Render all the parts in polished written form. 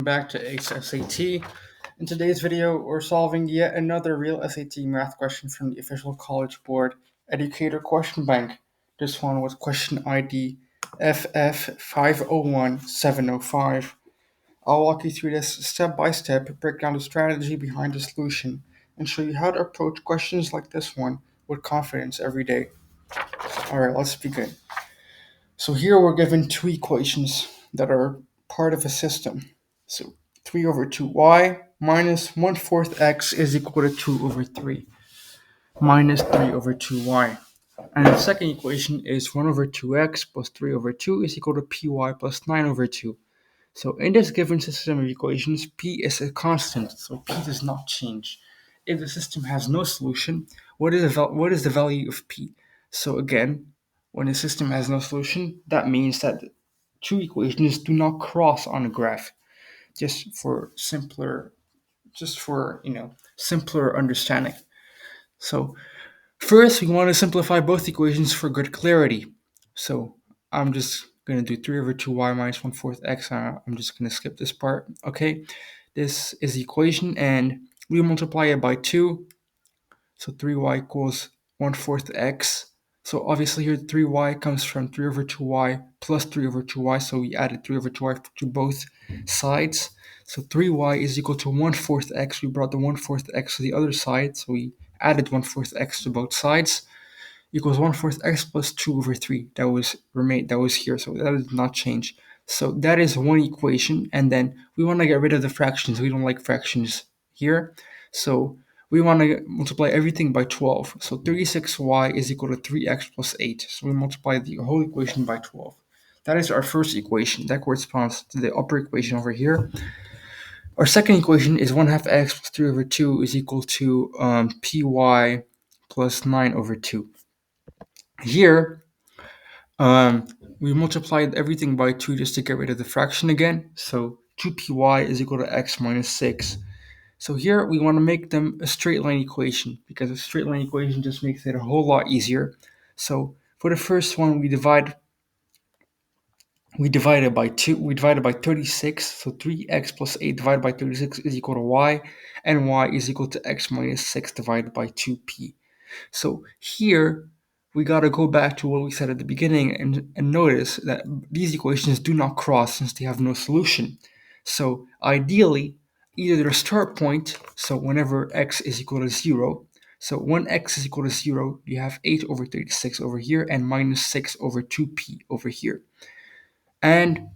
back to Ace SAT. In today's video, we're solving yet another real SAT math question from the official College Board Educator question bank. This one was question ID ff501705. I'll walk you through this step by step, break down the strategy behind the solution, and show you how to approach questions like this one with confidence every day. Alright, let's begin. So here we're given two equations that are part of a system. So 3 over 2y minus 1/4 x is equal to 2 over 3 minus 3 over 2y. And the second equation is 1 over 2x plus 3 over 2 is equal to py plus 9 over 2. So in this given system of equations, p is a constant, so p does not change. If the system has no solution, what is the value of p? So again, when a system has no solution, that means that two equations do not cross on a graph. Just for simpler understanding. So first, we want to simplify both equations for good clarity. So I'm just going to do 3 over 2y minus 1/4 x. I'm just going to skip this part. Okay, this is the equation, and we multiply it by 2. So 3y equals 1/4 x. So obviously here 3y comes from 3 over 2y plus 3 over 2y. So we added 3 over 2y to both sides. So 3y is equal to 1/4 x. We brought the 1/4 x to the other side. So we added 1/4 x to both sides. Equals 1/4 x plus 2 over 3. That was here. So that did not change. So that is one equation. And then we want to get rid of the fractions. We don't like fractions here. So we want to multiply everything by 12. So 36y is equal to 3x plus 8. So we multiply the whole equation by 12. That is our first equation. That corresponds to the upper equation over here. Our second equation is 1/2 x plus 3 over 2 is equal to py plus 9 over 2. Here, we multiplied everything by 2 just to get rid of the fraction again. So 2py is equal to x minus 6. So here we want to make them a straight line equation, because a straight line equation just makes it a whole lot easier. So for the first one, we divide it by 2. We divide it by 36. So 3x plus 8 divided by 36 is equal to y, and y is equal to x minus 6 divided by 2p. So here we got to go back to what we said at the beginning and notice that these equations do not cross since they have no solution. So ideally, either their start point, so whenever x is equal to 0, so when x is equal to 0, you have 8 over 36 over here and minus 6 over 2p over here. And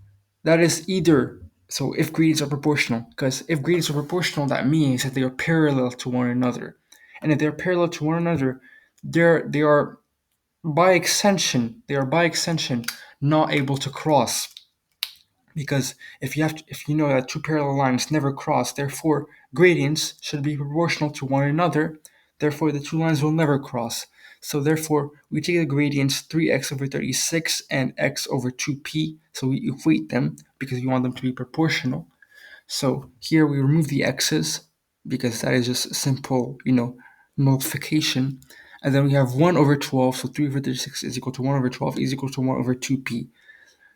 that is either, so if gradients are proportional, because if gradients are proportional, that means that they are parallel to one another. And if they're parallel to one another, they are by extension not able to cross, because if you know that two parallel lines never cross, therefore gradients should be proportional to one another, therefore the two lines will never cross. So therefore we take the gradients 3x over 36 and x over 2p, so we equate them because we want them to be proportional. So here we remove the x's because that is just simple multiplication. And then we have 1 over 12, so 3 over 36 is equal to 1 over 12 is equal to 1 over 2p.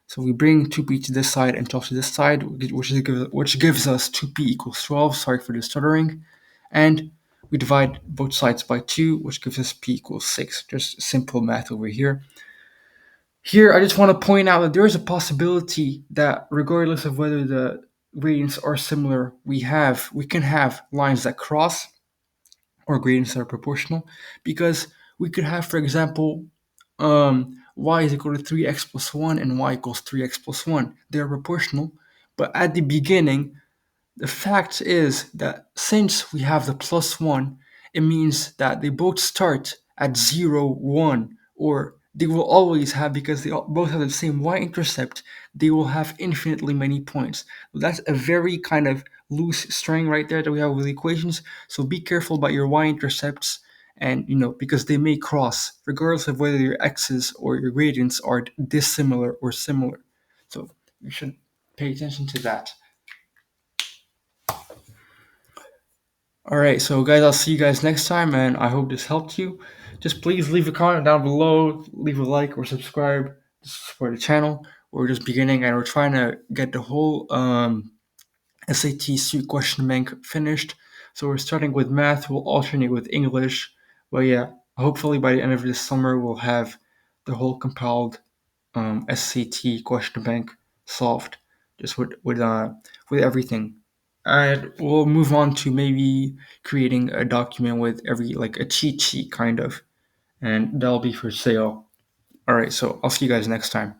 So we bring 2p to this side and 12 to this side, which gives us 2p equals 12, sorry for the stuttering. And we divide both sides by 2, which gives us p equals 6. Just simple math over here. Here, I just want to point out that there is a possibility that regardless of whether the gradients are similar, we can have lines that cross or gradients that are proportional, because we could have, for example, y is equal to 3x plus 1 and y equals 3x plus 1. They're proportional, but at the beginning, the fact is that since we have the plus 1, it means that they both start at 0, 1, or they will always have, because they both have the same y-intercept, they will have infinitely many points. That's a very kind of loose string right there that we have with equations, so be careful about your y-intercepts, and because they may cross, regardless of whether your x's or your gradients are dissimilar or similar. So you should pay attention to that. Alright, so guys, I'll see you guys next time, and I hope this helped you. Just please leave a comment down below, leave a like or subscribe to support the channel. We're just beginning, and we're trying to get the whole SAT suite question bank finished. So we're starting with math. We'll alternate with English. But yeah, hopefully by the end of this summer, we'll have the whole compiled SAT question bank solved, just with everything. And we'll move on to maybe creating a document with every like a cheat sheet kind of, and that'll be for sale. All right, so I'll see you guys next time.